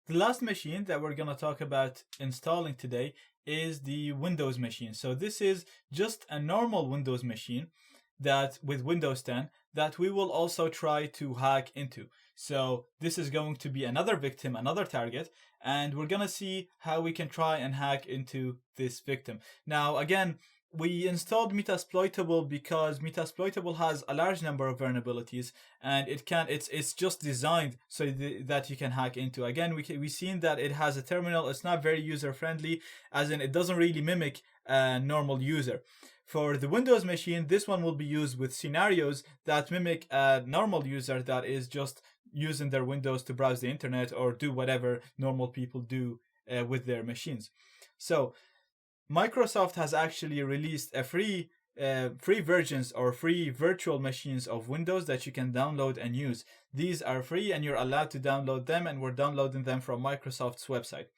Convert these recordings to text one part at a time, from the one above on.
The last machine that we're going to talk about installing today is the Windows machine. So this is just a normal Windows machine that with Windows 10 that we will also try to hack into. So this is going to be another victim, another target, and we're going to see how we can try and hack into this victim. Now, again, we installed Metasploitable because Metasploitable has a large number of vulnerabilities, and it's just designed so that you can hack into. Again, we've seen that it has a terminal. It's not very user friendly, as in it doesn't really mimic a normal user. For the Windows machine, this one will be used with scenarios that mimic a normal user that is just using their Windows to browse the internet or do whatever normal people do with their machines. So Microsoft has actually released a free versions or free virtual machines of Windows that you can download and use. These are free and you're allowed to download them, and we're downloading them from Microsoft's website.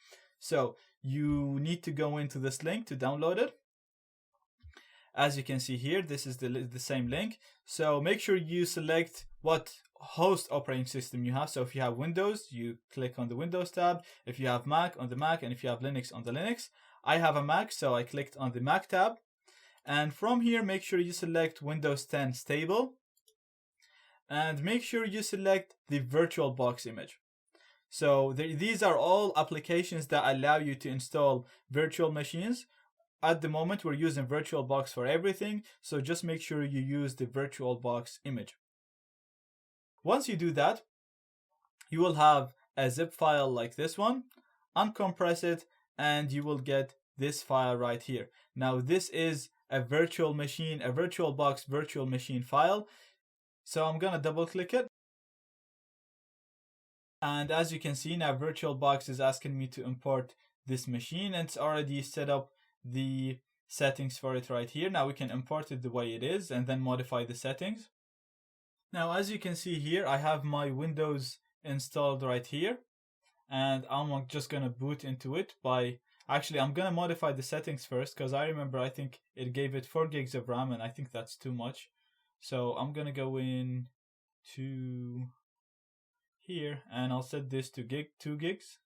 So you need to go into this link to download it. As you can see here, this is the same link. So make sure you select what host operating system you have. So if you have Windows, you click on the Windows tab. If you have Mac, on the Mac, and if you have Linux, on the Linux. I have a Mac, so I clicked on the Mac tab. And from here, make sure you select Windows 10 Stable. And make sure you select the VirtualBox image. So these are all applications that allow you to install virtual machines. At the moment, we're using VirtualBox for everything, so just make sure you use the VirtualBox image. Once you do that, you will have a zip file like this one. Uncompress it, and you will get this file right here. Now, this is a virtual machine, a VirtualBox virtual machine file. So I'm gonna double click it. And as you can see now, VirtualBox is asking me to import this machine, and it's already set up the settings for it right here. Now we can import it the way it is and then modify the settings. Now, as you can see here, I have my Windows installed right here, and I'm just gonna boot into it by, actually I'm gonna modify the settings first, because I remember I think it gave it 4 gigs of RAM, and I think that's too much. So I'm gonna go in to here, and I'll set this to 2 gigs.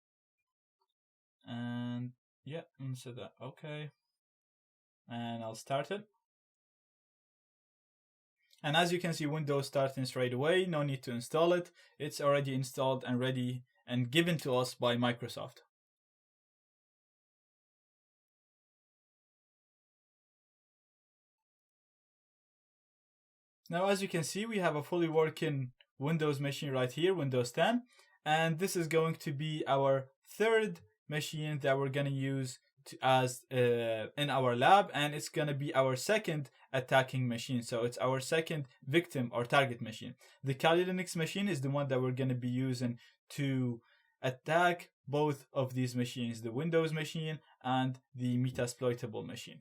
And yeah, and set that okay, and I'll start it. And as you can see, Windows starting straight away. No need to install it. It's already installed and ready and given to us by Microsoft. Now, as you can see, we have a fully working Windows machine right here, Windows 10. And this is going to be our third machine that we're going to use in our lab, and it's going to be our second attacking machine. So it's our second victim or target machine. The Kali Linux machine is the one that we're going to be using to attack both of these machines, the Windows machine and the Metasploitable machine.